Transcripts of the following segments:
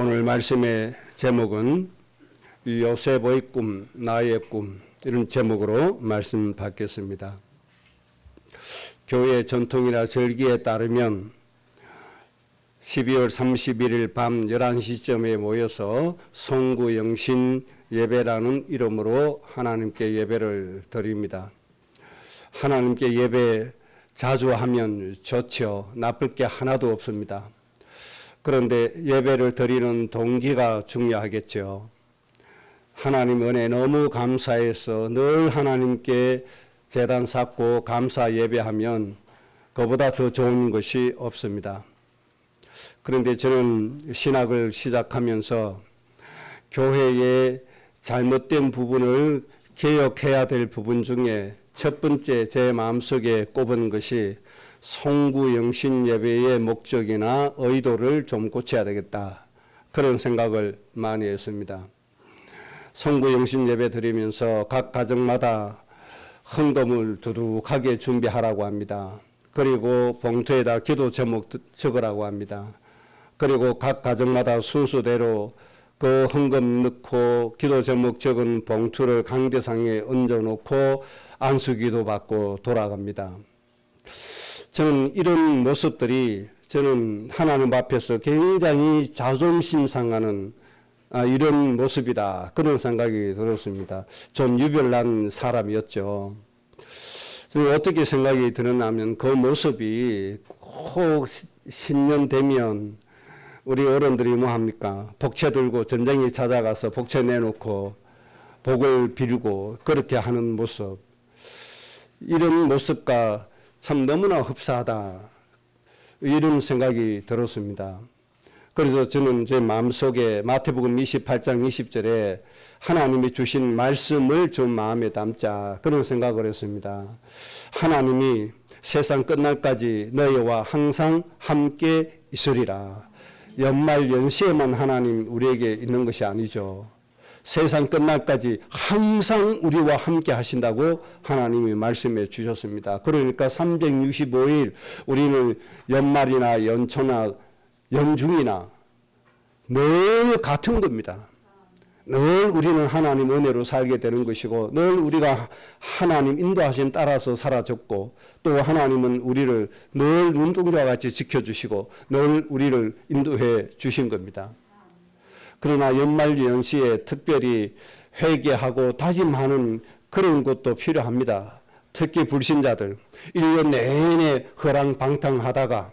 오늘 말씀의 제목은 요셉의 꿈, 나의 꿈, 이런 제목으로 말씀 받겠습니다. 교회 전통이나 절기에 따르면 12월 31일 밤 11시쯤에 모여서 송구영신 예배라는 이름으로 하나님께 예배를 드립니다. 하나님께 예배 자주 하면 좋죠. 나쁠 게 하나도 없습니다. 그런데 예배를 드리는 동기가 중요하겠죠. 하나님 은혜 너무 감사해서 늘 하나님께 제단 쌓고 감사 예배하면 그보다 더 좋은 것이 없습니다. 그런데 저는 신학을 시작하면서 교회의 잘못된 부분을 개혁해야 될 부분 중에 첫 번째 제 마음속에 꼽은 것이 송구영신 예배의 목적이나 의도를 좀 고쳐야 되겠다. 그런 생각을 많이 했습니다. 송구영신 예배 드리면서 각 가정마다 헌금을 두둑하게 준비하라고 합니다. 그리고 봉투에다 기도 제목 적으라고 합니다. 그리고 각 가정마다 순서대로 그 헌금 넣고 기도 제목 적은 봉투를 강대상에 얹어놓고 안수기도 받고 돌아갑니다. 저는 이런 모습들이 저는 하나님 앞에서 굉장히 자존심 상하는 이런 모습이다. 그런 생각이 들었습니다. 좀 유별난 사람이었죠. 저는 어떻게 생각이 드느냐면 그 모습이 꼭 신년 되면 우리 어른들이 뭐 합니까? 복채 들고 전쟁에 찾아가서 복채 내놓고 복을 빌고 그렇게 하는 모습. 이런 모습과 참 너무나 흡사하다. 이런 생각이 들었습니다. 그래서 저는 제 마음속에 마태복음 28장 20절에 하나님이 주신 말씀을 좀 마음에 담자. 그런 생각을 했습니다. 하나님이 세상 끝날까지 너희와 항상 함께 있으리라. 연말 연시에만 하나님 우리에게 있는 것이 아니죠. 세상 끝날까지 항상 우리와 함께 하신다고 하나님이 말씀해 주셨습니다. 그러니까 365일 우리는 연말이나 연초나 연중이나 늘 같은 겁니다. 늘 우리는 하나님 은혜로 살게 되는 것이고 늘 우리가 하나님 인도하심 따라서 살아졌고 또 하나님은 우리를 늘 눈동자와 같이 지켜주시고 늘 우리를 인도해 주신 겁니다. 그러나 연말연시에 특별히 회개하고 다짐하는 그런 것도 필요합니다. 특히 불신자들 1년 내내 허랑방탕하다가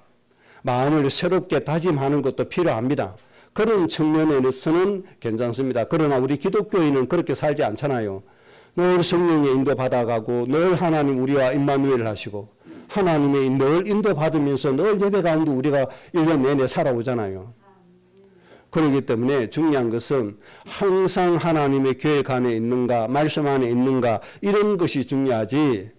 마음을 새롭게 다짐하는 것도 필요합니다. 그런 측면에서는 괜찮습니다. 그러나 우리 기독교인은 그렇게 살지 않잖아요. 늘 성령의 인도받아가고 늘 하나님 우리와 임마누엘 하시고 하나님의 늘 인도받으면서 늘 예배 가운데 우리가 1년 내내 살아오잖아요. 그렇기 때문에 중요한 것은 항상 하나님의 계획 안에 있는가 말씀 안에 있는가 이런 것이 중요하지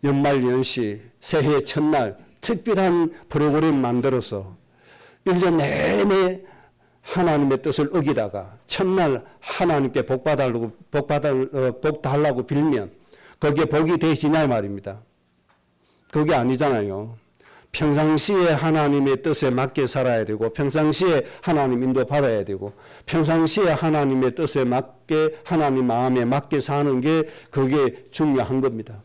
연말연시 새해 첫날 특별한 프로그램 만들어서 1년 내내 하나님의 뜻을 어기다가 첫날 하나님께 복 달라고 빌면 거기에 복이 되시냐 말입니다. 그게 아니잖아요. 평상시에 하나님의 뜻에 맞게 살아야 되고 평상시에 하나님 인도 받아야 되고 평상시에 하나님의 뜻에 맞게 하나님 마음에 맞게 사는 게 그게 중요한 겁니다.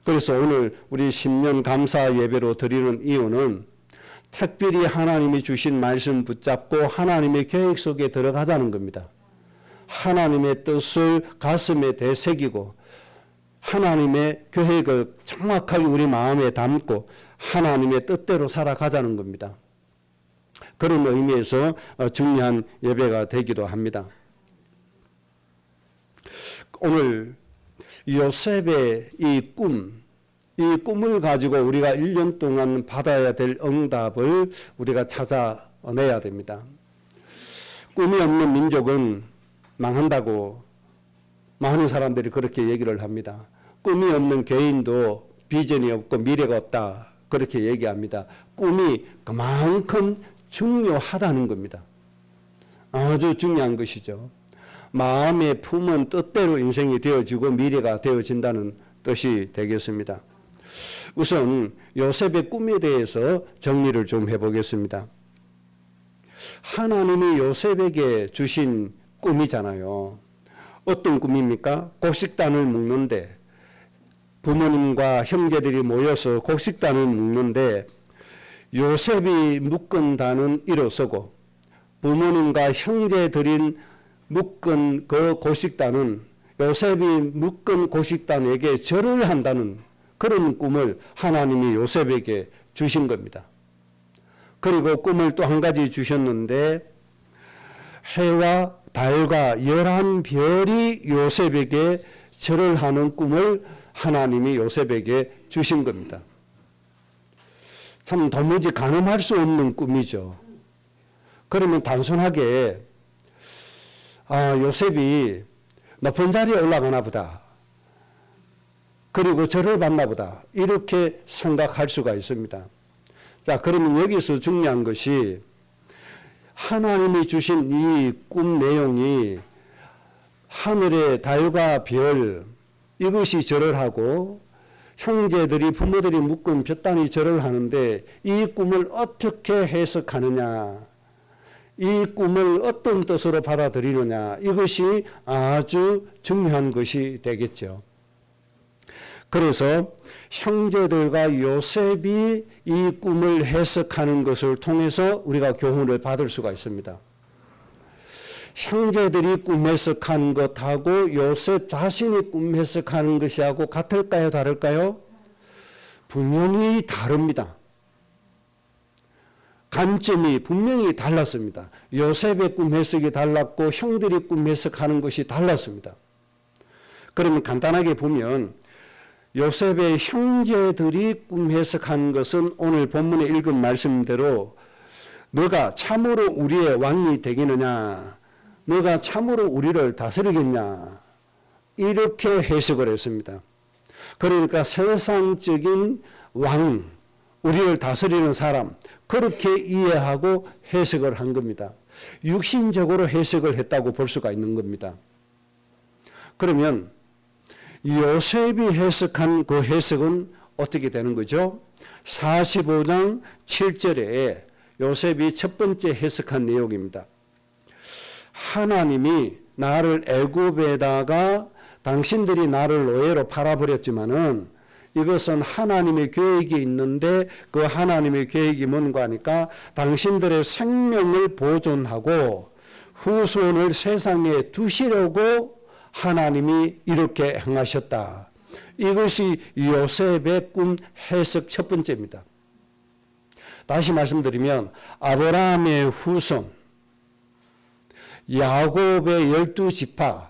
그래서 오늘 우리 신년 감사 예배로 드리는 이유는 특별히 하나님이 주신 말씀 붙잡고 하나님의 계획 속에 들어가자는 겁니다. 하나님의 뜻을 가슴에 되새기고 하나님의 계획을 정확하게 우리 마음에 담고 하나님의 뜻대로 살아가자는 겁니다. 그런 의미에서 중요한 예배가 되기도 합니다. 오늘 요셉의 이 꿈을 가지고 우리가 1년 동안 받아야 될 응답을 우리가 찾아내야 됩니다. 꿈이 없는 민족은 망한다고 많은 사람들이 그렇게 얘기를 합니다. 꿈이 없는 개인도 비전이 없고 미래가 없다. 그렇게 얘기합니다. 꿈이 그만큼 중요하다는 겁니다. 아주 중요한 것이죠. 마음에 품은 뜻대로 인생이 되어지고 미래가 되어진다는 뜻이 되겠습니다. 우선 요셉의 꿈에 대해서 정리를 좀 해보겠습니다. 하나님이 요셉에게 주신 꿈이잖아요. 어떤 꿈입니까? 곡식단을 묶는데 부모님과 형제들이 모여서 곡식단을 묶는데 요셉이 묶은 단은 일어서고 부모님과 형제들인 묶은 그 곡식단은 요셉이 묶은 곡식단에게 절을 한다는 그런 꿈을 하나님이 요셉에게 주신 겁니다. 그리고 꿈을 또 한 가지 주셨는데 해와 달과 11별이 요셉에게 절을 하는 꿈을 하나님이 요셉에게 주신 겁니다. 참 도무지 가늠할 수 없는 꿈이죠. 그러면 단순하게 요셉이 높은 자리에 올라가나 보다. 그리고 절을 받나 보다. 이렇게 생각할 수가 있습니다. 자, 그러면 여기서 중요한 것이 하나님이 주신 이 꿈 내용이 하늘의 달과 별 이것이 절을 하고 형제들이 부모들이 묶은 볕단이 절을 하는데 이 꿈을 어떻게 해석하느냐, 이 꿈을 어떤 뜻으로 받아들이느냐, 이것이 아주 중요한 것이 되겠죠. 그래서 형제들과 요셉이 이 꿈을 해석하는 것을 통해서 우리가 교훈을 받을 수가 있습니다. 형제들이 꿈 해석한 것하고 요셉 자신이 꿈 해석하는 것하고 같을까요? 다를까요? 분명히 다릅니다. 관점이 분명히 달랐습니다. 요셉의 꿈 해석이 달랐고 형들이 꿈 해석하는 것이 달랐습니다. 그러면 간단하게 보면 요셉의 형제들이 꿈 해석한 것은 오늘 본문에 읽은 말씀대로 너가 참으로 우리의 왕이 되겠느냐, 너가 참으로 우리를 다스리겠냐, 이렇게 해석을 했습니다. 그러니까 세상적인 왕, 우리를 다스리는 사람, 그렇게 이해하고 해석을 한 겁니다. 육신적으로 해석을 했다고 볼 수가 있는 겁니다. 그러면 요셉이 해석한 그 해석은 어떻게 되는 거죠? 45장 7절에 요셉이 첫 번째 해석한 내용입니다. 하나님이 나를 애굽에다가 당신들이 나를 노예로 팔아버렸지만은 이것은 하나님의 계획이 있는데 그 하나님의 계획이 뭔가 하니까 당신들의 생명을 보존하고 후손을 세상에 두시려고 하나님이 이렇게 행하셨다. 이것이 요셉의 꿈 해석 첫 번째입니다. 다시 말씀드리면 아브라함의 후손, 야곱의 12지파,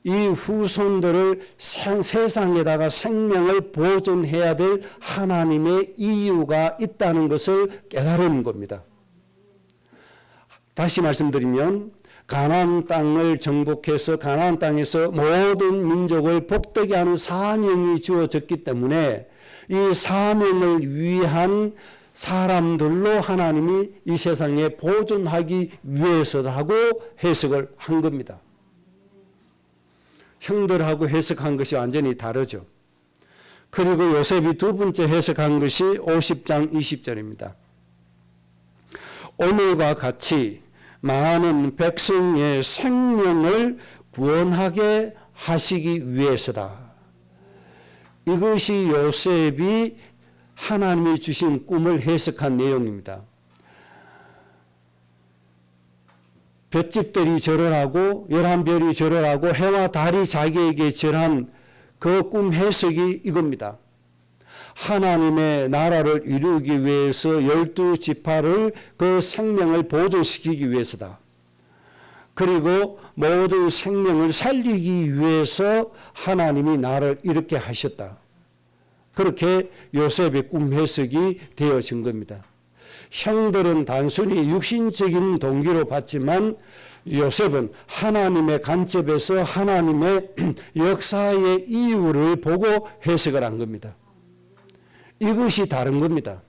이 후손들을 세상에다가 생명을 보존해야 될 하나님의 이유가 있다는 것을 깨달은 겁니다. 다시 말씀드리면 가나안 땅을 정복해서 가나안 땅에서 모든 민족을 복되게 하는 사명이 주어졌기 때문에 이 사명을 위한 사람들로 하나님이 이 세상에 보존하기 위해서라고 해석을 한 겁니다. 형들하고 해석한 것이 완전히 다르죠. 그리고 요셉이 두 번째 해석한 것이 50장 20절입니다. 오늘과 같이 많은 백성의 생명을 구원하게 하시기 위해서다. 이것이 요셉이 하나님이 주신 꿈을 해석한 내용입니다. 볏집들이 절을 하고 11별이 절을 하고 해와 달이 자기에게 절한 그 꿈 해석이 이겁니다. 하나님의 나라를 이루기 위해서 12지파를 그 생명을 보존시키기 위해서다. 그리고 모든 생명을 살리기 위해서 하나님이 나를 이렇게 하셨다. 그렇게 요셉의 꿈 해석이 되어진 겁니다. 형들은 단순히 육신적인 동기로 봤지만 요셉은 하나님의 관점에서 하나님의 역사의 이유를 보고 해석을 한 겁니다. 이것이 다른 겁니다.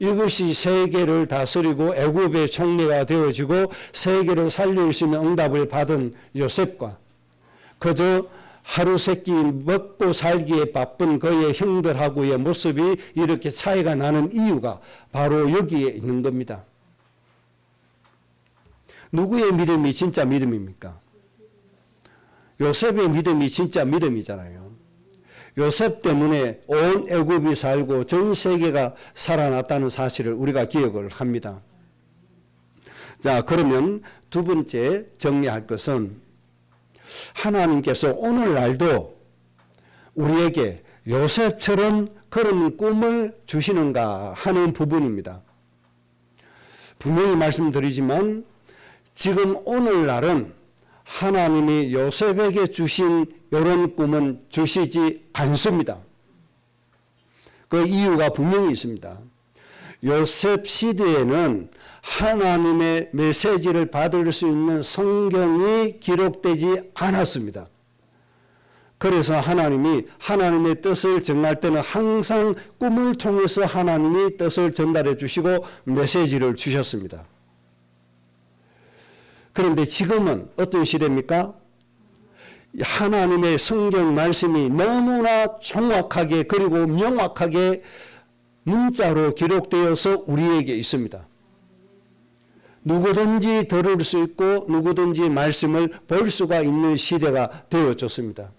이것이 세계를 다스리고 애굽의 총리가 되어지고 세계를 살릴 수 있는 응답을 받은 요셉과 그저 하루 세끼 먹고 살기에 바쁜 그의 형들하고의 모습이 이렇게 차이가 나는 이유가 바로 여기에 있는 겁니다. 누구의 믿음이 진짜 믿음입니까? 요셉의 믿음이 진짜 믿음이잖아요. 요셉 때문에 온 애굽이 살고 전 세계가 살아났다는 사실을 우리가 기억을 합니다. 자, 그러면 두 번째 정리할 것은 하나님께서 오늘날도 우리에게 요셉처럼 그런 꿈을 주시는가 하는 부분입니다. 분명히 말씀드리지만 지금 오늘날은 하나님이 요셉에게 주신 이런 꿈은 주시지 않습니다. 그 이유가 분명히 있습니다. 요셉 시대에는 하나님의 메시지를 받을 수 있는 성경이 기록되지 않았습니다. 그래서 하나님이 하나님의 뜻을 정할 때는 항상 꿈을 통해서 하나님이 뜻을 전달해 주시고 메시지를 주셨습니다. 그런데 지금은 어떤 시대입니까? 하나님의 성경 말씀이 너무나 정확하게 그리고 명확하게 문자로 기록되어서 우리에게 있습니다. 누구든지 들을 수 있고 누구든지 말씀을 볼 수가 있는 시대가 되어졌습니다.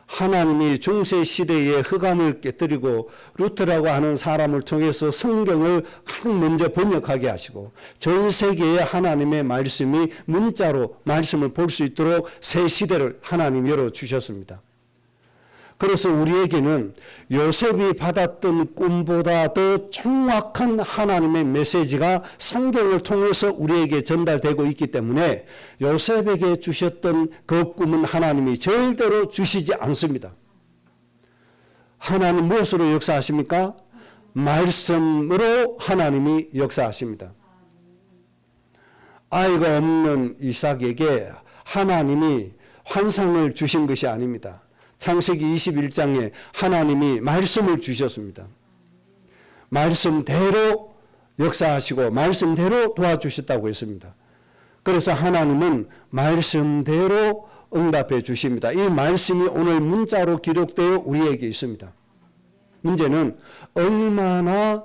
하나님이 중세시대의 흑암을 깨뜨리고 루터라고 하는 사람을 통해서 성경을 가장 먼저 번역하게 하시고 전 세계에 하나님의 말씀이 문자로 말씀을 볼 수 있도록 새 시대를 하나님 열어주셨습니다. 그래서 우리에게는 요셉이 받았던 꿈보다 더 정확한 하나님의 메시지가 성경을 통해서 우리에게 전달되고 있기 때문에 요셉에게 주셨던 그 꿈은 하나님이 절대로 주시지 않습니다. 하나님 무엇으로 역사하십니까? 말씀으로 하나님이 역사하십니다. 아이가 없는 이삭에게 하나님이 환상을 주신 것이 아닙니다. 창세기 21장에 하나님이 말씀을 주셨습니다. 말씀대로 역사하시고 말씀대로 도와주셨다고 했습니다. 그래서 하나님은 말씀대로 응답해 주십니다. 이 말씀이 오늘 문자로 기록되어 우리에게 있습니다. 문제는 얼마나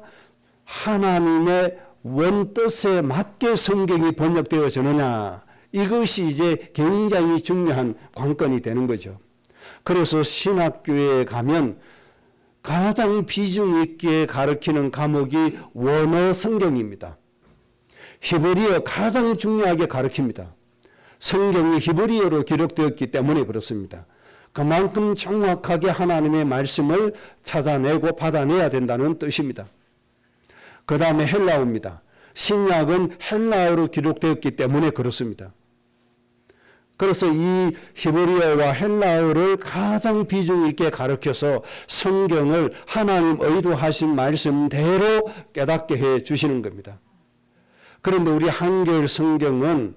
하나님의 원뜻에 맞게 성경이 번역되어지느냐, 이것이 이제 굉장히 중요한 관건이 되는 거죠. 그래서 신학교에 가면 가장 비중 있게 가르치는 과목이 원어 성경입니다. 히브리어 가장 중요하게 가르칩니다. 성경이 히브리어로 기록되었기 때문에 그렇습니다. 그만큼 정확하게 하나님의 말씀을 찾아내고 받아내야 된다는 뜻입니다. 그 다음에 헬라어입니다. 신약은 헬라어로 기록되었기 때문에 그렇습니다. 그래서 이 히브리어와 헬라어를 가장 비중 있게 가르쳐서 성경을 하나님 의도하신 말씀대로 깨닫게 해 주시는 겁니다. 그런데 우리 한글 성경은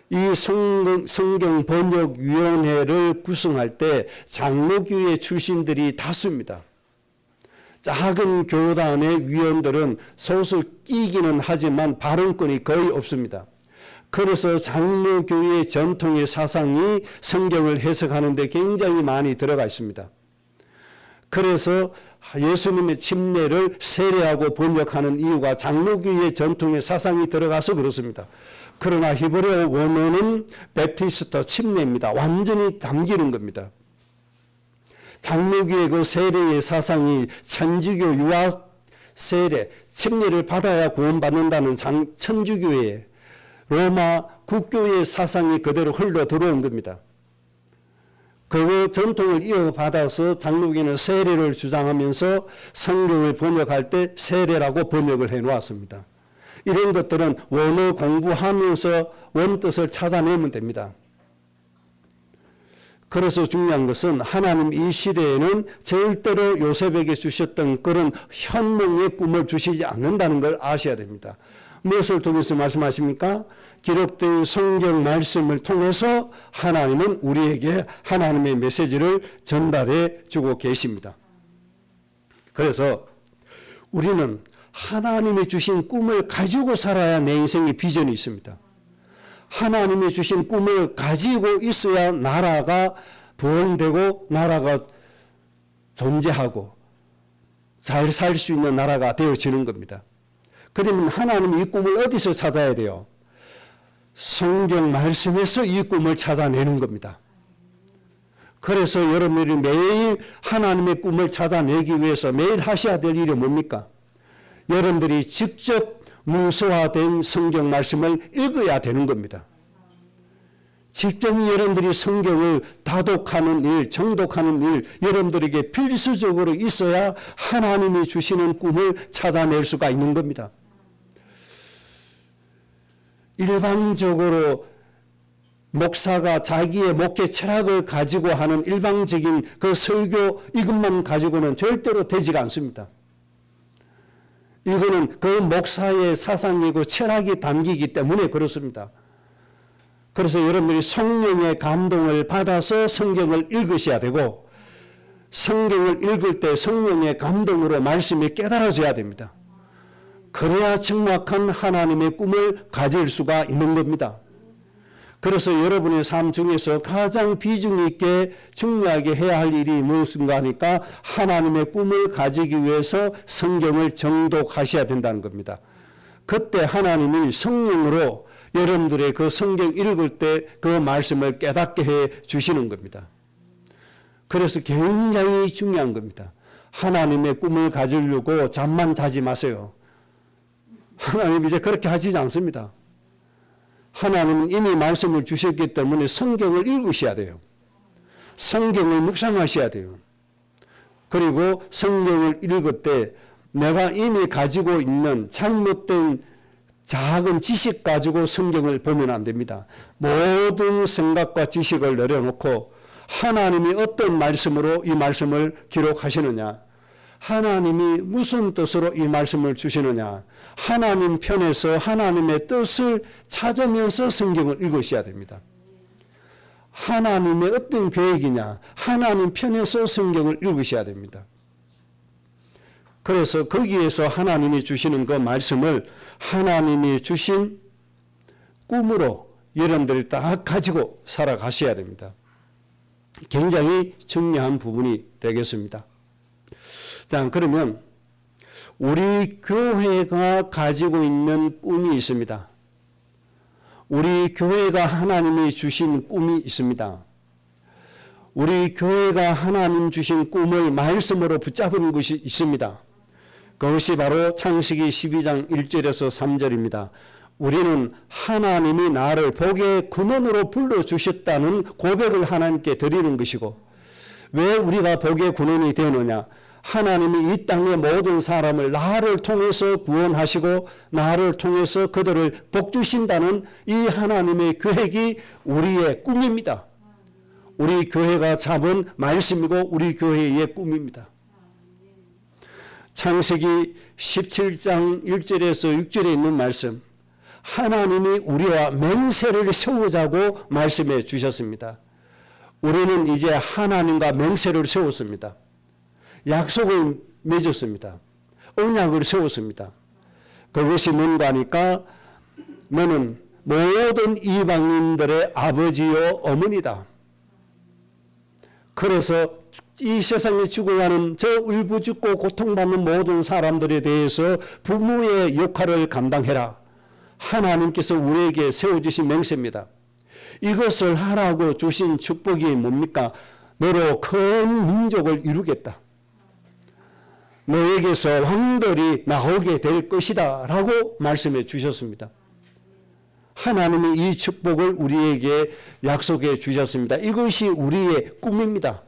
이 성경 번역위원회를 구성할 때 장로교회 출신들이 다수입니다. 작은 교단의 위원들은 소수 끼기는 하지만 발언권이 거의 없습니다. 그래서 장로교회의 전통의 사상이 성경을 해석하는 데 굉장히 많이 들어가 있습니다. 그래서 예수님의 침례를 세례하고 번역하는 이유가 장로교회의 전통의 사상이 들어가서 그렇습니다. 그러나 히브리어 원어는 베프티스트 침례입니다. 완전히 담기는 겁니다. 장로교회 그 세례의 사상이 천주교 유아 세례, 침례를 받아야 구원받는다는 천주교회의 로마 국교의 사상이 그대로 흘러 들어온 겁니다. 그 전통을 이어받아서 장로교회는 세례를 주장하면서 성경을 번역할 때 세례라고 번역을 해놓았습니다. 이런 것들은 원어 공부하면서 원뜻을 찾아내면 됩니다. 그래서 중요한 것은 하나님 이 시대에는 절대로 요셉에게 주셨던 그런 현몽의 꿈을 주시지 않는다는 걸 아셔야 됩니다. 무엇을 통해서 말씀하십니까? 기록된 성경 말씀을 통해서 하나님은 우리에게 하나님의 메시지를 전달해 주고 계십니다. 그래서 우리는 하나님이 주신 꿈을 가지고 살아야 내 인생의 비전이 있습니다. 하나님이 주신 꿈을 가지고 있어야 나라가 부흥되고 나라가 존재하고 잘 살 수 있는 나라가 되어지는 겁니다. 그러면 하나님이 이 꿈을 어디서 찾아야 돼요? 성경 말씀에서 이 꿈을 찾아내는 겁니다. 그래서 여러분들이 매일 하나님의 꿈을 찾아내기 위해서 매일 하셔야 될 일이 뭡니까? 여러분들이 직접 문서화된 성경 말씀을 읽어야 되는 겁니다. 직접 여러분들이 성경을 다독하는 일, 정독하는 일, 여러분들에게 필수적으로 있어야 하나님이 주시는 꿈을 찾아낼 수가 있는 겁니다. 일반적으로 목사가 자기의 목회 철학을 가지고 하는 일방적인 그 설교 이것만 가지고는 절대로 되지가 않습니다. 이거는 그 목사의 사상이고 철학이 담기기 때문에 그렇습니다. 그래서 여러분들이 성령의 감동을 받아서 성경을 읽으셔야 되고, 성경을 읽을 때 성령의 감동으로 말씀이 깨달아져야 됩니다. 그래야 정확한 하나님의 꿈을 가질 수가 있는 겁니다. 그래서 여러분의 삶 중에서 가장 비중 있게 중요하게 해야 할 일이 무엇인가 하니까 하나님의 꿈을 가지기 위해서 성경을 정독하셔야 된다는 겁니다. 그때 하나님이 성령으로 여러분들의 그 성경 읽을 때 그 말씀을 깨닫게 해 주시는 겁니다. 그래서 굉장히 중요한 겁니다. 하나님의 꿈을 가지려고 잠만 자지 마세요. 하나님 이제 그렇게 하시지 않습니다. 하나님은 이미 말씀을 주셨기 때문에 성경을 읽으셔야 돼요. 성경을 묵상하셔야 돼요. 그리고 성경을 읽을 때 내가 이미 가지고 있는 잘못된 작은 지식 가지고 성경을 보면 안 됩니다. 모든 생각과 지식을 내려놓고 하나님이 어떤 말씀으로 이 말씀을 기록하시느냐, 하나님이 무슨 뜻으로 이 말씀을 주시느냐, 하나님 편에서 하나님의 뜻을 찾으면서 성경을 읽으셔야 됩니다. 하나님의 어떤 계획이냐, 하나님 편에서 성경을 읽으셔야 됩니다. 그래서 거기에서 하나님이 주시는 그 말씀을 하나님이 주신 꿈으로 여러분들이 딱 가지고 살아가셔야 됩니다. 굉장히 중요한 부분이 되겠습니다. 자, 그러면 우리 교회가 가지고 있는 꿈이 있습니다. 우리 교회가 하나님이 주신 꿈이 있습니다. 우리 교회가 하나님 주신 꿈을 말씀으로 붙잡은 것이 있습니다. 그것이 바로 창세기 12장 1절에서 3절입니다. 우리는 하나님이 나를 복의 근원으로 불러주셨다는 고백을 하나님께 드리는 것이고, 왜 우리가 복의 근원이 되느냐? 하나님이 이 땅의 모든 사람을 나를 통해서 구원하시고 나를 통해서 그들을 복주신다는 이 하나님의 계획이 우리의 꿈입니다. 우리 교회가 잡은 말씀이고 우리 교회의 꿈입니다. 창세기 17장 1절에서 6절에 있는 말씀, 하나님이 우리와 맹세를 세우자고 말씀해 주셨습니다. 우리는 이제 하나님과 맹세를 세웠습니다. 약속을 맺었습니다. 언약을 세웠습니다. 그것이 뭔가 하니까 너는 모든 이방인들의 아버지요 어머니다. 그래서 이 세상에 죽어가는 저 울부짖고 고통받는 모든 사람들에 대해서 부모의 역할을 감당해라. 하나님께서 우리에게 세워주신 맹세입니다. 이것을 하라고 주신 축복이 뭡니까? 너로 큰 민족을 이루겠다. 너에게서 왕들이 나오게 될 것이다 라고 말씀해 주셨습니다. 하나님이 이 축복을 우리에게 약속해 주셨습니다. 이것이 우리의 꿈입니다.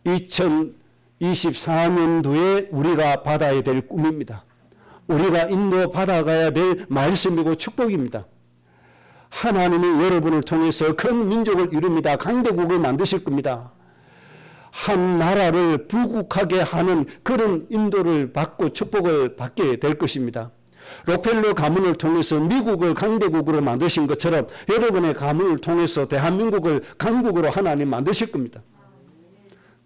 2024년도에 우리가 받아야 될 꿈입니다. 우리가 인도받아가야 될 말씀이고 축복입니다. 하나님이 여러분을 통해서 큰 민족을 이룹니다. 강대국을 만드실 겁니다. 한 나라를 부국하게 하는 그런 인도를 받고 축복을 받게 될 것입니다. 록펠러 가문을 통해서 미국을 강대국으로 만드신 것처럼 여러분의 가문을 통해서 대한민국을 강국으로 하나님 만드실 겁니다.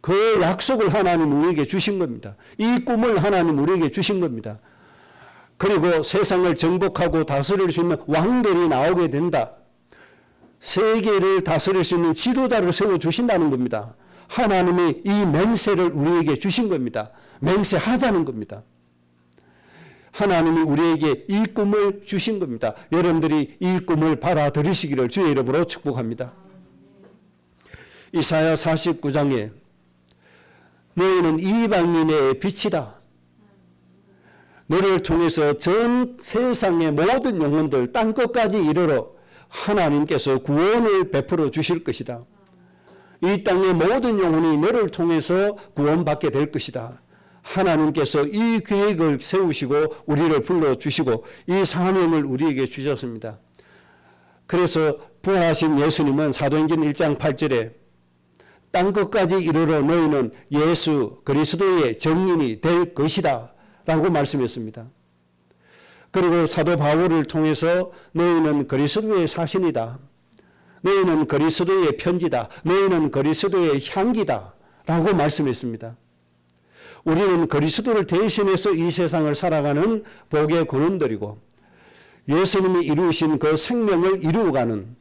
그 약속을 하나님 우리에게 주신 겁니다. 이 꿈을 하나님 우리에게 주신 겁니다. 그리고 세상을 정복하고 다스릴 수 있는 왕들이 나오게 된다. 세계를 다스릴 수 있는 지도자를 세워주신다는 겁니다. 하나님이 이 맹세를 우리에게 주신 겁니다. 맹세하자는 겁니다. 하나님이 우리에게 이 꿈을 주신 겁니다. 여러분들이 이 꿈을 받아들이시기를 주의 이름으로 축복합니다. 이사야 49장에 너희는 이방인의 빛이다. 너를 통해서 전 세상의 모든 영혼들 땅끝까지 이르러 하나님께서 구원을 베풀어 주실 것이다. 이 땅의 모든 영혼이 너를 통해서 구원받게 될 것이다. 하나님께서 이 계획을 세우시고 우리를 불러주시고 이 사명을 우리에게 주셨습니다. 그래서 부활하신 예수님은 사도행전 1장 8절에 땅끝까지 이르러 너희는 예수 그리스도의 증인이 될 것이다 라고 말씀했습니다. 그리고 사도 바울을 통해서 너희는 그리스도의 사신이다. 너희는 그리스도의 편지다. 너희는 그리스도의 향기다 라고 말씀했습니다. 우리는 그리스도를 대신해서 이 세상을 살아가는 복의 군원들이고 예수님이 이루신 그 생명을 이루어가는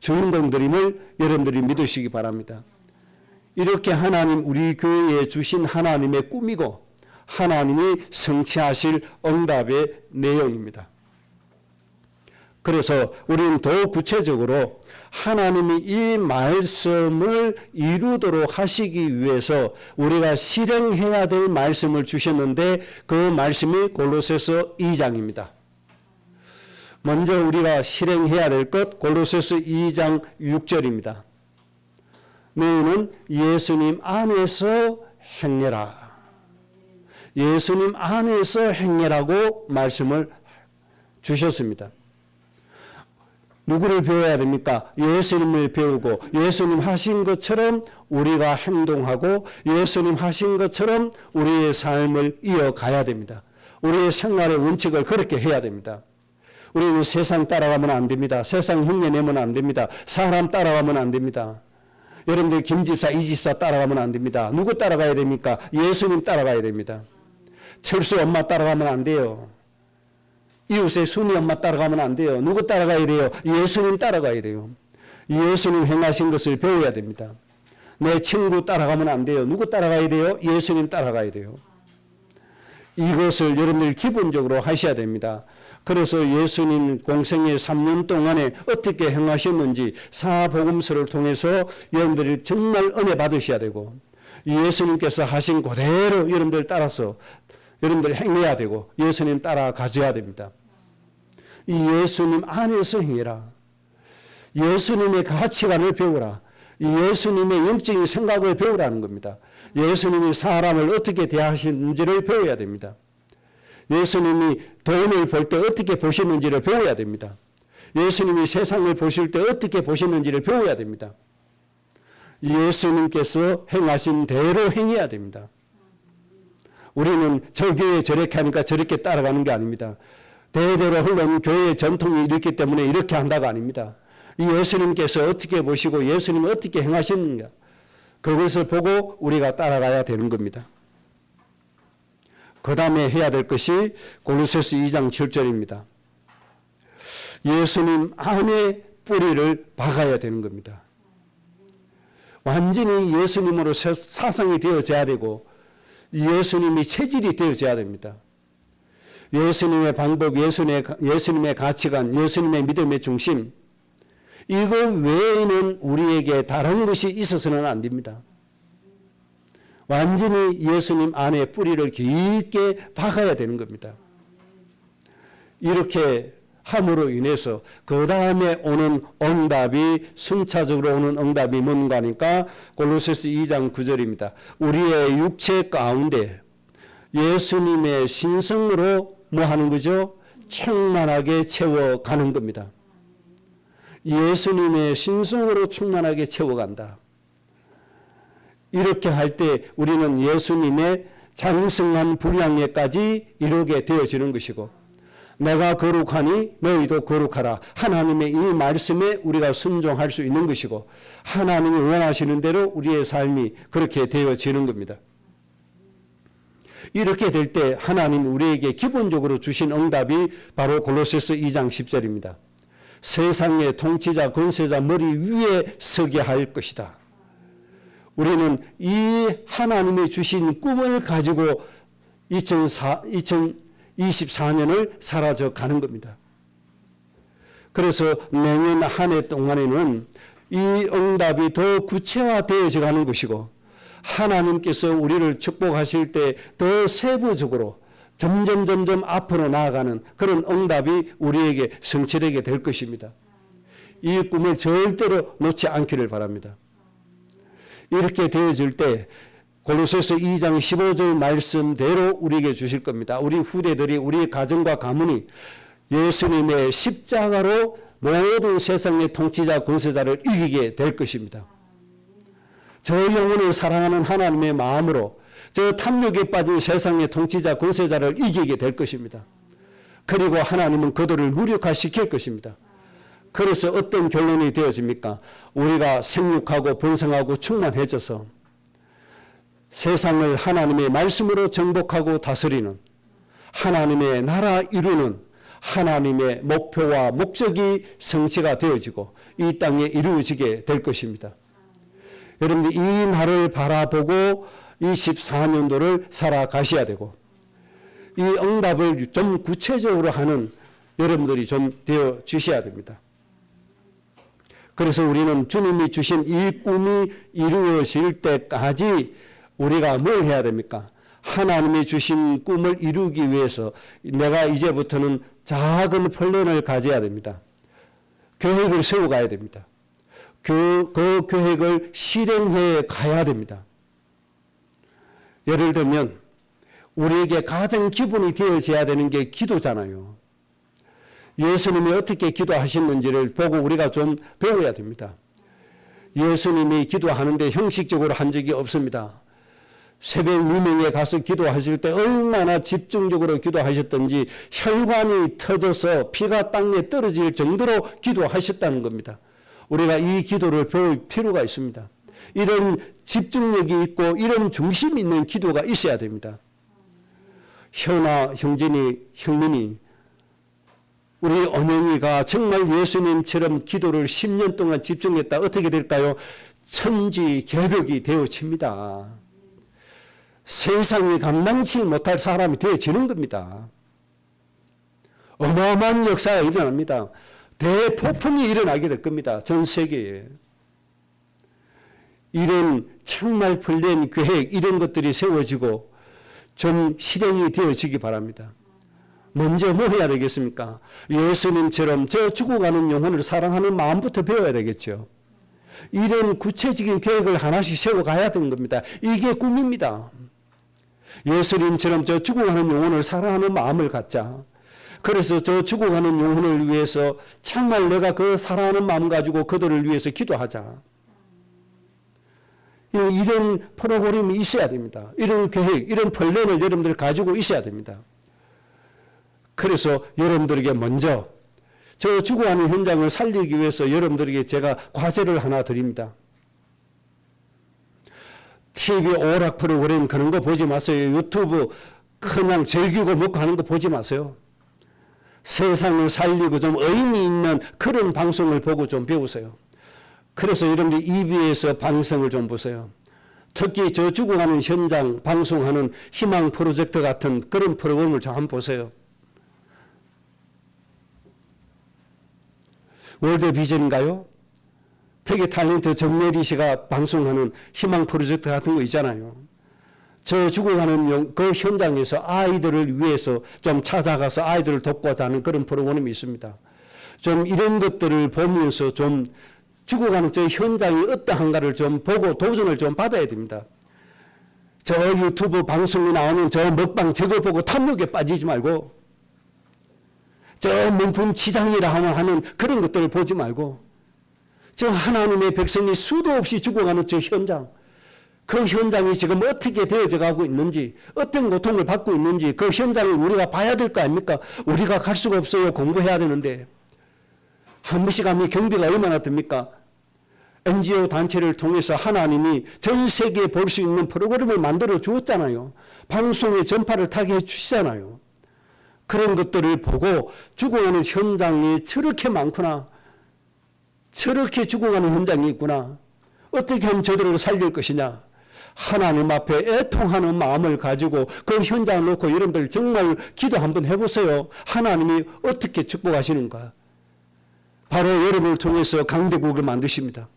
주인공들임을 여러분들이 믿으시기 바랍니다. 이렇게 하나님 우리 교회에 주신 하나님의 꿈이고 하나님이 성취하실 응답의 내용입니다. 그래서 우리는 더욱 구체적으로 하나님이 이 말씀을 이루도록 하시기 위해서 우리가 실행해야 될 말씀을 주셨는데 그 말씀이 골로새서 2장입니다. 먼저 우리가 실행해야 될 것 골로새서 2장 6절입니다. 너희는 예수님 안에서 행해라. 예수님 안에서 행해라고 말씀을 주셨습니다. 누구를 배워야 됩니까? 예수님을 배우고 예수님 하신 것처럼 우리가 행동하고 예수님 하신 것처럼 우리의 삶을 이어가야 됩니다. 우리의 생활의 원칙을 그렇게 해야 됩니다. 우리는 세상 따라가면 안 됩니다. 세상 흉내내면 안 됩니다. 사람 따라가면 안 됩니다. 여러분들 김집사 이집사 따라가면 안 됩니다. 누구 따라가야 됩니까? 예수님 따라가야 됩니다. 철수 엄마 따라가면 안 돼요. 이웃의 순이 엄마 따라가면 안 돼요. 누구 따라가야 돼요? 예수님 따라가야 돼요. 예수님 행하신 것을 배워야 됩니다. 내 친구 따라가면 안 돼요. 누구 따라가야 돼요? 예수님 따라가야 돼요. 이것을 여러분들 기본적으로 하셔야 됩니다. 그래서 예수님 공생의 3년 동안에 어떻게 행하셨는지 사복음서를 통해서 여러분들이 정말 은혜 받으셔야 되고 예수님께서 하신 그대로 여러분들 따라서 여러분들 행해야 되고 예수님 따라가져야 됩니다. 이 예수님 안에서 행해라. 예수님의 가치관을 배우라. 예수님의 영적인 생각을 배우라는 겁니다. 예수님이 사람을 어떻게 대하시는지를 배워야 됩니다. 예수님이 돈을 볼 때 어떻게 보시는지를 배워야 됩니다. 예수님이 세상을 보실 때 어떻게 보시는지를 배워야 됩니다. 예수님께서 행하신 대로 행해야 됩니다. 우리는 저 교회 저렇게 하니까 저렇게 따라가는 게 아닙니다. 대대로 흘러온 교회의 전통이 이렇기 때문에 이렇게 한다가 아닙니다. 이 예수님께서 어떻게 보시고 예수님이 어떻게 행하시는가 그것을 보고 우리가 따라가야 되는 겁니다. 그 다음에 해야 될 것이 골로새서 2장 7절입니다. 예수님 안에 뿌리를 박아야 되는 겁니다. 완전히 예수님으로 사성이 되어져야 되고 예수님이 체질이 되어져야 됩니다. 예수님의 방법, 예수님의 가치관, 예수님의 믿음의 중심 이거 외에는 우리에게 다른 것이 있어서는 안 됩니다. 완전히 예수님 안에 뿌리를 깊게 박아야 되는 겁니다. 이렇게 함으로 인해서 그 다음에 오는 응답이 순차적으로 오는 응답이 뭔가 하니까 골로새서 2장 9절입니다. 우리의 육체 가운데 예수님의 신성으로 뭐 하는 거죠? 충만하게 채워가는 겁니다. 예수님의 신성으로 충만하게 채워간다. 이렇게 할 때 우리는 예수님의 장성한 분량에까지 이르게 되어지는 것이고 내가 거룩하니 너희도 거룩하라. 하나님의 이 말씀에 우리가 순종할 수 있는 것이고 하나님이 원하시는 대로 우리의 삶이 그렇게 되어지는 겁니다. 이렇게 될 때 하나님 우리에게 기본적으로 주신 응답이 바로 골로새서 2장 10절입니다. 세상의 통치자 권세자 머리 위에 서게 할 것이다. 우리는 이 하나님이 주신 꿈을 가지고 2020 24년을 사라져 가는 겁니다. 그래서 내년 한 해 동안에는 이 응답이 더 구체화되어져 가는 것이고 하나님께서 우리를 축복하실 때 더 세부적으로 점점 앞으로 나아가는 그런 응답이 우리에게 성취되게 될 것입니다. 이 꿈을 절대로 놓지 않기를 바랍니다. 이렇게 되어질 때 골로새서 2장 15절 말씀대로 우리에게 주실 겁니다. 우리 후대들이 우리 가정과 가문이 예수님의 십자가로 모든 세상의 통치자 권세자를 이기게 될 것입니다. 저 영혼을 사랑하는 하나님의 마음으로 저 탐욕에 빠진 세상의 통치자 권세자를 이기게 될 것입니다. 그리고 하나님은 그들을 무력화시킬 것입니다. 그래서 어떤 결론이 되어집니까? 우리가 생육하고 번성하고 충만해져서 세상을 하나님의 말씀으로 정복하고 다스리는 하나님의 나라 이루는 하나님의 목표와 목적이 성취가 되어지고 이 땅에 이루어지게 될 것입니다. 여러분들 이 날을 바라보고 24년도를 살아가셔야 되고 이 응답을 좀 구체적으로 하는 여러분들이 좀 되어 주셔야 됩니다. 그래서 우리는 주님이 주신 이 꿈이 이루어질 때까지 우리가 뭘 해야 됩니까? 하나님이 주신 꿈을 이루기 위해서 내가 이제부터는 작은 플랜을 가져야 됩니다. 계획을 세워가야 됩니다. 그 계획을 실행해 가야 됩니다. 예를 들면 우리에게 가장 기본이 되어져야 되는 게 기도잖아요. 예수님이 어떻게 기도하셨는지를 보고 우리가 좀 배워야 됩니다. 예수님이 기도하는데 형식적으로 한 적이 없습니다. 새벽 유명에 가서 기도하실 때 얼마나 집중적으로 기도하셨던지 혈관이 터져서 피가 땅에 떨어질 정도로 기도하셨다는 겁니다. 우리가 이 기도를 배울 필요가 있습니다. 이런 집중력이 있고 이런 중심이 있는 기도가 있어야 됩니다. 현아, 형민이 우리 언영이가 정말 예수님처럼 기도를 10년 동안 집중했다. 어떻게 될까요? 천지개벽이 되어집니다. 세상이 감당치 못할 사람이 되어지는 겁니다. 어마어마한 역사가 일어납니다. 대폭풍이 일어나게 될 겁니다. 전 세계에. 이런 정말 플랜, 계획 이런 것들이 세워지고 좀 실행이 되어지기 바랍니다. 먼저 뭐 해야 되겠습니까? 예수님처럼 저 죽어가는 영혼을 사랑하는 마음부터 배워야 되겠죠. 이런 구체적인 계획을 하나씩 세워가야 되는 겁니다. 이게 꿈입니다. 예수님처럼 저 죽어가는 영혼을 사랑하는 마음을 갖자. 그래서 저 죽어가는 영혼을 위해서 정말 내가 그 사랑하는 마음 가지고 그들을 위해서 기도하자. 이런 프로그램이 있어야 됩니다. 이런 계획, 이런 플랜을 여러분들 가지고 있어야 됩니다. 그래서 여러분들에게 먼저 저 죽어가는 현장을 살리기 위해서 여러분들에게 제가 과제를 하나 드립니다. TV 오락 프로그램 그런 거 보지 마세요. 유튜브 그냥 즐기고 먹고 하는 거 보지 마세요. 세상을 살리고 좀 의미 있는 그런 방송을 보고 좀 배우세요. 그래서 여러분들 EBS 방송을 좀 보세요. 특히 저 죽어가는 현장 방송하는 희망 프로젝트 같은 그런 프로그램을 좀 한번 보세요. 월드비전인가요? 특히 탤런트 정예리 씨가 방송하는 희망 프로젝트 같은 거 있잖아요. 저 죽어가는 그 현장에서 아이들을 위해서 좀 찾아가서 아이들을 돕고자 하는 그런 프로그램이 있습니다. 좀 이런 것들을 보면서 좀 죽어가는 저 현장이 어떠한가를 좀 보고 도전을 좀 받아야 됩니다. 저 유튜브 방송에 나오는 저 먹방 저거 보고 탐욕에 빠지지 말고 저 명품 치장이라 하는 그런 것들을 보지 말고 저 하나님의 백성이 수도 없이 죽어가는 저 현장, 그 현장이 지금 어떻게 되어져 가고 있는지, 어떤 고통을 받고 있는지 그 현장을 우리가 봐야 될 거 아닙니까? 우리가 갈 수가 없어요. 공부해야 되는데. 한 번씩 가면 경비가 얼마나 듭니까? NGO 단체를 통해서 하나님이 전 세계에 볼 수 있는 프로그램을 만들어 주었잖아요. 방송의 전파를 타게 해주시잖아요. 그런 것들을 보고 죽어가는 현장이 저렇게 많구나. 저렇게 죽어가는 현장이 있구나. 어떻게 하면 저들을 살릴 것이냐. 하나님 앞에 애통하는 마음을 가지고 그 현장을 놓고 여러분들 정말 기도 한번 해보세요. 하나님이 어떻게 축복하시는가. 바로 여러분을 통해서 강대국을 만드십니다.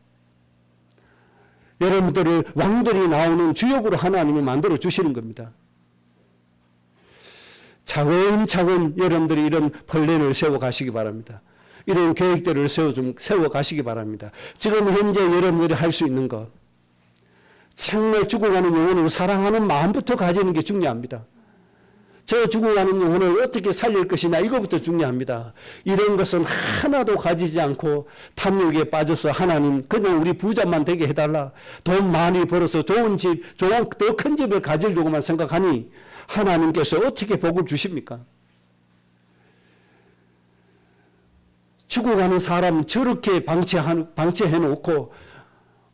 여러분들을 왕들이 나오는 주역으로 하나님이 만들어 주시는 겁니다. 차근차근 여러분들이 이런 플랜을 세워 가시기 바랍니다. 이런 계획들을 세워 가시기 바랍니다. 지금 현재 여러분들이 할 수 있는 것, 정말 죽어가는 영혼을 사랑하는 마음부터 가지는 게 중요합니다. 저 죽어가는 영혼을 어떻게 살릴 것이냐, 이거부터 중요합니다. 이런 것은 하나도 가지지 않고 탐욕에 빠져서 하나님 그냥 우리 부자만 되게 해달라, 돈 많이 벌어서 좋은 집, 더 큰 집을 가지려고만 생각하니 하나님께서 어떻게 복을 주십니까? 죽어가는 사람 저렇게 방치해놓고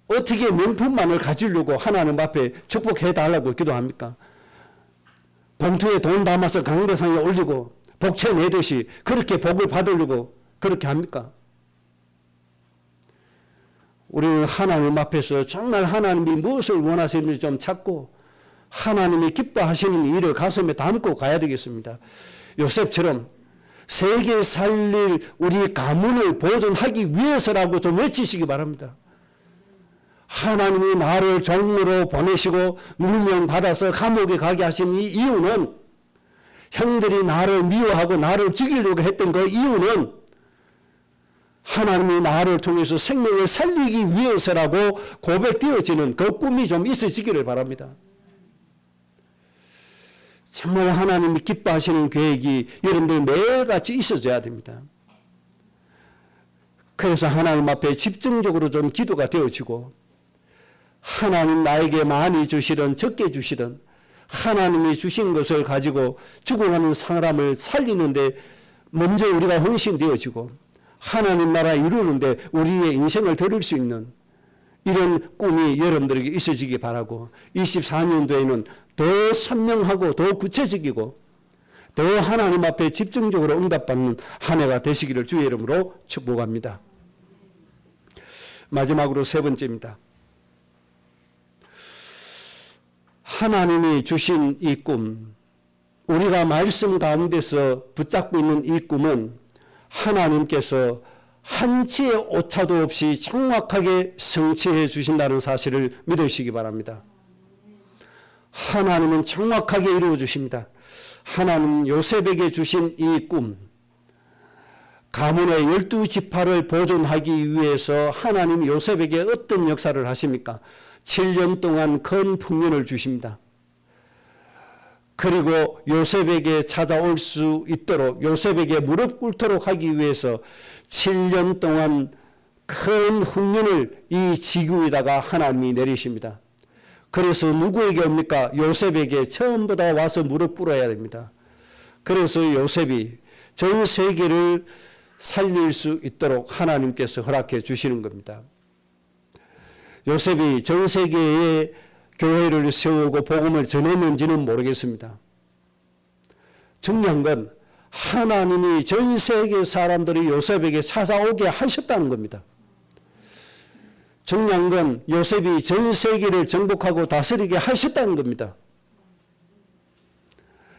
어떻게 명품만을 가지려고 하나님 앞에 축복해달라고 기도합니까? 봉투에 돈 담아서 강대상에 올리고 복채 내듯이 그렇게 복을 받으려고 그렇게 합니까? 우리는 하나님 앞에서 정말 하나님이 무엇을 원하시는지 좀 찾고 하나님이 기뻐하시는 일을 가슴에 담고 가야 되겠습니다. 요셉처럼 세계 살릴 우리 가문을 보존하기 위해서라고 좀 외치시기 바랍니다. 하나님이 나를 종으로 보내시고 누명받아서 감옥에 가게 하신 이 이유는, 형들이 나를 미워하고 나를 죽이려고 했던 그 이유는 하나님이 나를 통해서 생명을 살리기 위해서라고 고백되어지는 그 꿈이 좀 있어지기를 바랍니다. 정말 하나님이 기뻐하시는 계획이 여러분들 매일같이 있어져야 됩니다. 그래서 하나님 앞에 집중적으로 좀 기도가 되어지고, 하나님 나에게 많이 주시든 적게 주시든 하나님이 주신 것을 가지고 죽어가는 사람을 살리는데 먼저 우리가 헌신되어지고 하나님 나라 이루는데 우리의 인생을 드릴 수 있는 이런 꿈이 여러분들에게 있어지기 바라고, 24년도에는 더 선명하고 더 구체적이고 더 하나님 앞에 집중적으로 응답받는 한 해가 되시기를 주의 이름으로 축복합니다. 마지막으로 세 번째입니다. 하나님이 주신 이 꿈, 우리가 말씀 가운데서 붙잡고 있는 이 꿈은 하나님께서 한치의 오차도 없이 정확하게 성취해 주신다는 사실을 믿으시기 바랍니다. 하나님은 정확하게 이루어 주십니다. 하나님 요셉에게 주신 이 꿈, 가문의 12지파를 보존하기 위해서 하나님 요셉에게 어떤 역사를 하십니까? 7년 동안 큰 풍년을 주십니다. 그리고 요셉에게 찾아올 수 있도록, 요셉에게 무릎 꿇도록 하기 위해서 7년 동안 큰 흉년을 이 지구에다가 하나님이 내리십니다. 그래서 누구에게 옵니까? 요셉에게 전부 다 와서 무릎 꿇어야 됩니다. 그래서 요셉이 전 세계를 살릴 수 있도록 하나님께서 허락해 주시는 겁니다. 요셉이 전 세계에 교회를 세우고 복음을 전했는지는 모르겠습니다. 중요한 건 하나님이 전 세계 사람들이 요셉에게 찾아오게 하셨다는 겁니다. 중요한 건 요셉이 전 세계를 정복하고 다스리게 하셨다는 겁니다.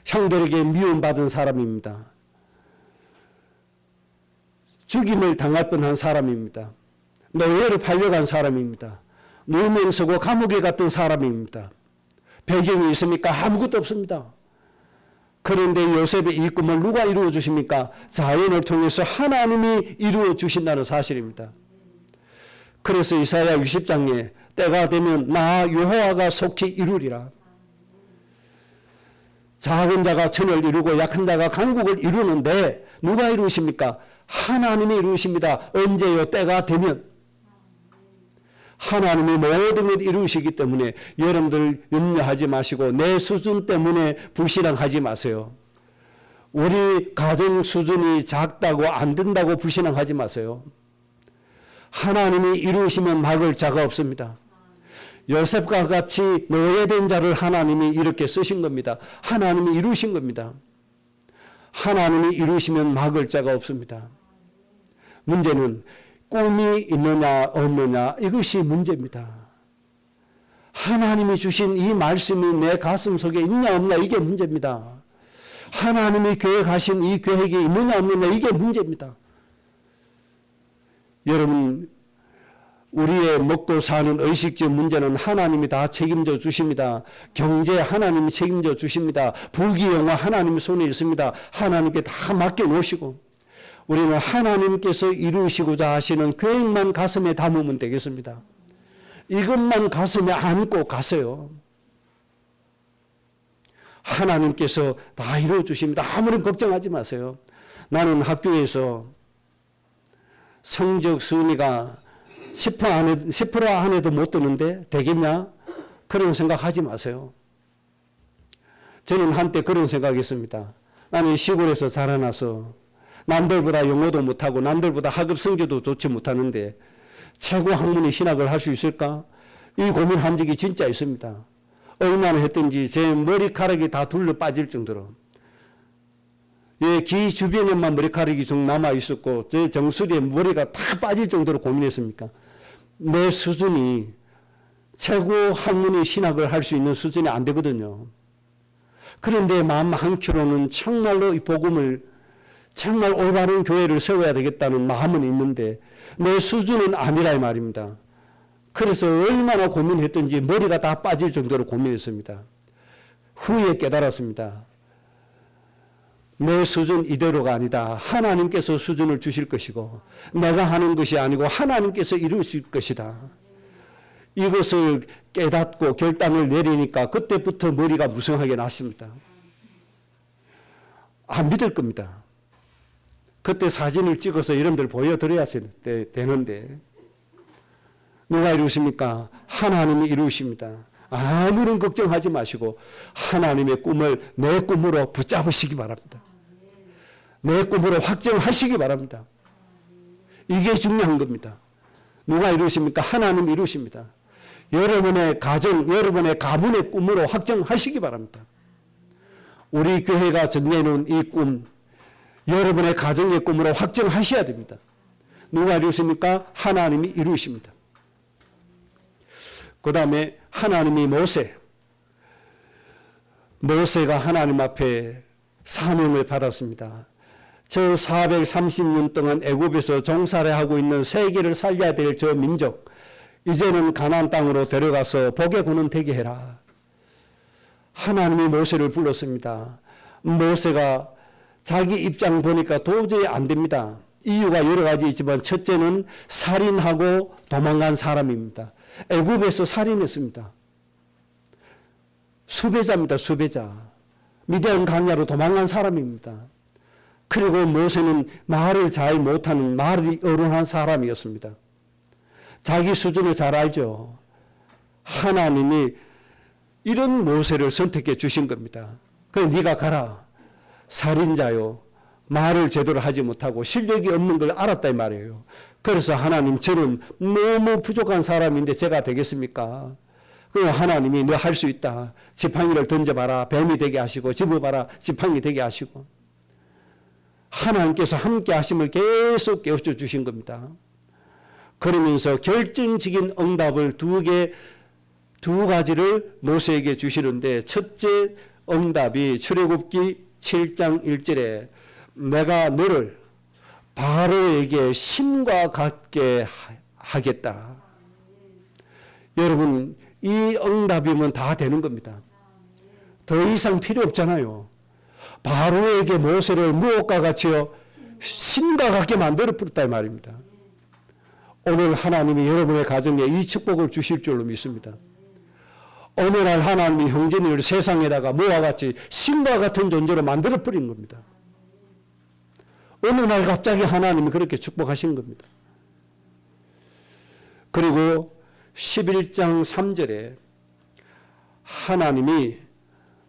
형들에게 미움받은 사람입니다. 죽임을 당할 뻔한 사람입니다. 노예로 팔려간 사람입니다. 누명 쓰고 감옥에 갔던 사람입니다. 배경이 있습니까? 아무것도 없습니다. 그런데 요셉의 이 꿈을 누가 이루어 주십니까? 자연을 통해서 하나님이 이루어 주신다는 사실입니다. 그래서 이사야 60장에 때가 되면 나 여호와가 속히 이루리라. 작은 자가 천을 이루고 약한 자가 강국을 이루는데 누가 이루십니까? 하나님이 이루십니다. 언제요? 때가 되면. 하나님이 모든 것 이루시기 때문에 여러분들 염려하지 마시고 내 수준 때문에 불신앙하지 마세요. 우리 가정 수준이 작다고 안 된다고 불신앙하지 마세요. 하나님이 이루시면 막을 자가 없습니다. 요셉과 같이 노예된 자를 하나님이 이렇게 쓰신 겁니다. 하나님이 이루신 겁니다. 하나님이 이루시면 막을 자가 없습니다. 문제는 꿈이 있느냐 없느냐, 이것이 문제입니다. 하나님이 주신 이 말씀이 내 가슴 속에 있냐 없냐 이게 문제입니다. 하나님이 계획하신 이 계획이 있느냐 없느냐 이게 문제입니다. 여러분, 우리의 먹고 사는 의식주 문제는 하나님이 다 책임져 주십니다. 경제 하나님이 책임져 주십니다. 부귀영화 하나님 손에 있습니다. 하나님께 다 맡겨 놓으시고 우리는 하나님께서 이루시고자 하시는 계획만 가슴에 담으면 되겠습니다. 이것만 가슴에 안고 가세요. 하나님께서 다 이루어 주십니다. 아무런 걱정하지 마세요. 나는 학교에서 성적 순위가 10% 안에도 못 드는데 되겠냐? 그런 생각하지 마세요. 저는 한때 그런 생각했습니다. 나는 시골에서 자라나서 남들보다 영어도 못하고 남들보다 학업 성적도 좋지 못하는데 최고 학문의 신학을 할 수 있을까? 이 고민한 적이 진짜 있습니다. 얼마나 했든지 제 머리카락이 다 둘러 빠질 정도로 귀 주변에만 머리카락이 좀 남아 있었고 제 정수리에 머리가 다 빠질 정도로 고민했습니까? 내 수준이 최고 학문의 신학을 할 수 있는 수준이 안 되거든요. 그런데 마음 한켠으로는 정말로 이 복음을 정말 올바른 교회를 세워야 되겠다는 마음은 있는데 내 수준은 아니라 이 말입니다. 그래서 얼마나 고민했든지 머리가 다 빠질 정도로 고민했습니다. 후에 깨달았습니다. 내 수준 이대로가 아니다. 하나님께서 수준을 주실 것이고 내가 하는 것이 아니고 하나님께서 이루실 것이다. 이것을 깨닫고 결단을 내리니까 그때부터 머리가 무성하게 났습니다. 안 믿을 겁니다. 그때 사진을 찍어서 여러분들 보여드려야 되는데 누가 이루십니까? 하나님이 이루십니다. 아무런 걱정하지 마시고 하나님의 꿈을 내 꿈으로 붙잡으시기 바랍니다. 내 꿈으로 확정하시기 바랍니다. 이게 중요한 겁니다. 누가 이루십니까? 하나님이 이루십니다. 여러분의 가정, 여러분의 가문의 꿈으로 확정하시기 바랍니다. 우리 교회가 정해놓은 이 꿈, 여러분의 가정의 꿈으로 확정하셔야 됩니다. 누가 이루십니까? 하나님이 이루십니다. 그 다음에 하나님이 모세가 하나님 앞에 사명을 받았습니다. 저 430년 동안 애굽에서 종살이 하고 있는 세계를 살려야 될 저 민족, 이제는 가나안 땅으로 데려가서 복의 군은 되게 해라. 하나님이 모세를 불렀습니다. 모세가 자기 입장 보니까 도저히 안 됩니다. 이유가 여러 가지 있지만 첫째는 살인하고 도망간 사람입니다. 애굽에서 살인했습니다. 수배자입니다. 수배자. 미디안 강야로 도망간 사람입니다. 그리고 모세는 말을 잘 못하는 말이 어른한 사람이었습니다. 자기 수준을 잘 알죠. 하나님이 이런 모세를 선택해 주신 겁니다. 그래 네가 가라. 살인자요. 말을 제대로 하지 못하고 실력이 없는 걸 알았다 이 말이에요. 그래서 하나님 저는 너무 부족한 사람인데 제가 되겠습니까? 그 하나님이 너 할 수 있다. 지팡이를 던져봐라. 뱀이 되게 하시고 집어봐라. 지팡이 되게 하시고. 하나님께서 함께 하심을 계속 깨우쳐 주신 겁니다. 그러면서 결정적인 응답을 두 가지를 모세에게 주시는데 첫째 응답이 출애굽기 7장 1절에 내가 너를 바로에게 신과 같게 하겠다. 여러분 이 응답이면 다 되는 겁니다. 더 이상 필요 없잖아요. 바로에게 모세를 무엇과 같이요? 신과 같게 만들어 버렸다 이 말입니다. 오늘 하나님이 여러분의 가정에 이 축복을 주실 줄로 믿습니다. 오늘날 하나님이 형제님을 세상에다가 뭐와 같이 신과 같은 존재로 만들어 버린 겁니다. 어느 날 갑자기 하나님이 그렇게 축복하신 겁니다. 그리고 11장 3절에 하나님이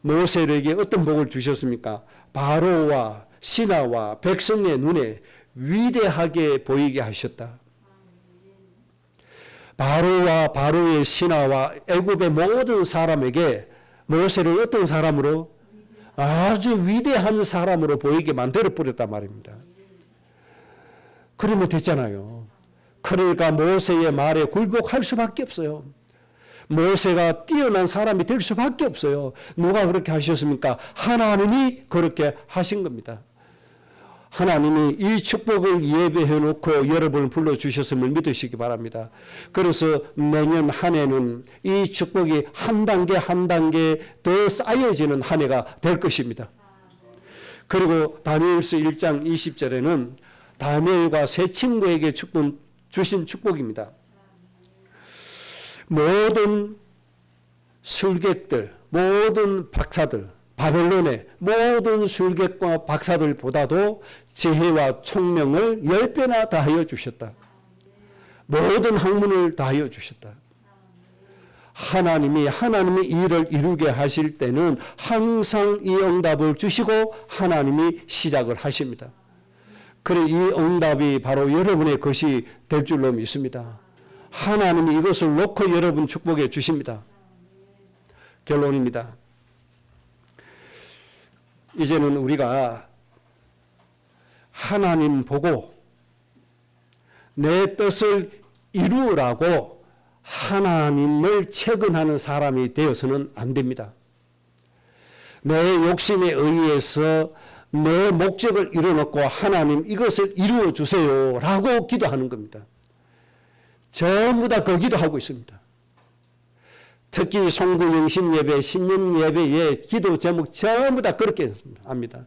모세에게 어떤 복을 주셨습니까? 바로와 신하와 백성의 눈에 위대하게 보이게 하셨다. 바로와 바로의 신하와 애굽의 모든 사람에게 모세를 어떤 사람으로? 아주 위대한 사람으로 보이게 만들어 버렸단 말입니다. 그러면 됐잖아요. 그러니까 모세의 말에 굴복할 수밖에 없어요. 모세가 뛰어난 사람이 될 수밖에 없어요. 누가 그렇게 하셨습니까? 하나님이 그렇게 하신 겁니다. 하나님이 이 축복을 예배해 놓고 여러분을 불러주셨음을 믿으시기 바랍니다. 그래서 내년 한 해는 이 축복이 한 단계 한 단계 더 쌓여지는 한 해가 될 것입니다. 그리고 다니엘서 1장 20절에는 다니엘과 세 친구에게 주신 축복입니다. 모든 술객들, 모든 박사들, 바벨론의 모든 술객과 박사들보다도 지혜와 총명을 10배나 다하여 주셨다. 모든 학문을 다하여 주셨다. 하나님이 일을 이루게 하실 때는 항상 이 응답을 주시고 하나님이 시작을 하십니다. 그래 이 응답이 바로 여러분의 것이 될 줄로 믿습니다. 하나님이 이것을 놓고 여러분 축복해 주십니다. 결론입니다. 이제는 우리가 하나님 보고 내 뜻을 이루라고 하나님을 채근하는 사람이 되어서는 안 됩니다. 내 욕심에 의해서 내 목적을 이뤄놓고 하나님 이것을 이루어 주세요 라고 기도하는 겁니다. 전부 다 그 기도하고 있습니다. 특히 송구영신 예배, 신년 예배의 기도 제목 전부 다 그렇게 합니다.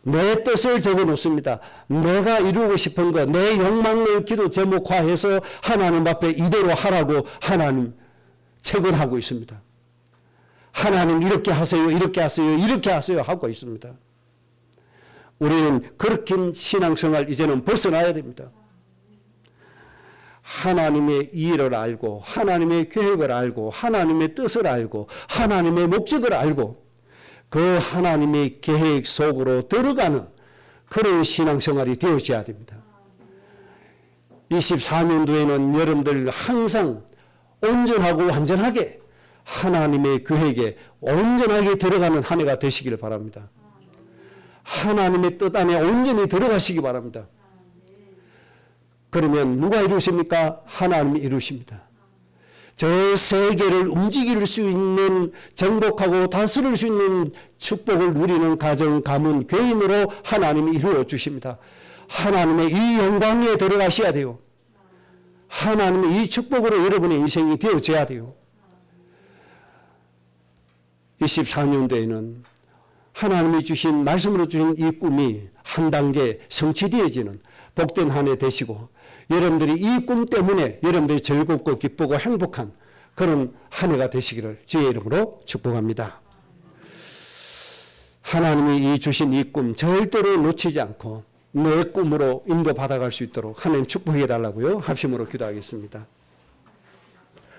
내 뜻을 적어 놓습니다. 내가 이루고 싶은 것, 내 욕망을 기도 제목화해서 하나님 앞에 이대로 하라고 하나님 체결하고 있습니다. 하나님 이렇게 하세요, 이렇게 하세요, 이렇게 하세요 하고 있습니다. 우리는 그렇게 신앙생활 이제는 벗어나야 됩니다. 하나님의 일을 알고 하나님의 계획을 알고 하나님의 뜻을 알고 하나님의 목적을 알고 그 하나님의 계획 속으로 들어가는 그런 신앙생활이 되어져야 됩니다. 24년도에는 여러분들 항상 온전하고 완전하게 하나님의 계획에 온전하게 들어가는 한 해가 되시기를 바랍니다. 하나님의 뜻 안에 온전히 들어가시기 바랍니다. 그러면 누가 이루십니까? 하나님이 이루십니다. 저 세계를 움직일 수 있는 정복하고 다스릴 수 있는 축복을 누리는 가정, 가문, 교인으로 하나님이 이루어 주십니다. 하나님의 이 영광에 들어가셔야 돼요. 하나님의 이 축복으로 여러분의 인생이 되어져야 돼요. 24년도에는 하나님이 주신 말씀으로 주신 이 꿈이 한 단계 성취되어지는 복된 한 해 되시고 여러분들이 이 꿈 때문에 여러분들이 즐겁고 기쁘고 행복한 그런 한 해가 되시기를 주의 이름으로 축복합니다. 하나님이 주신 이 꿈 절대로 놓치지 않고 내 꿈으로 인도받아갈 수 있도록 하나님 축복해 달라고요. 합심으로 기도하겠습니다.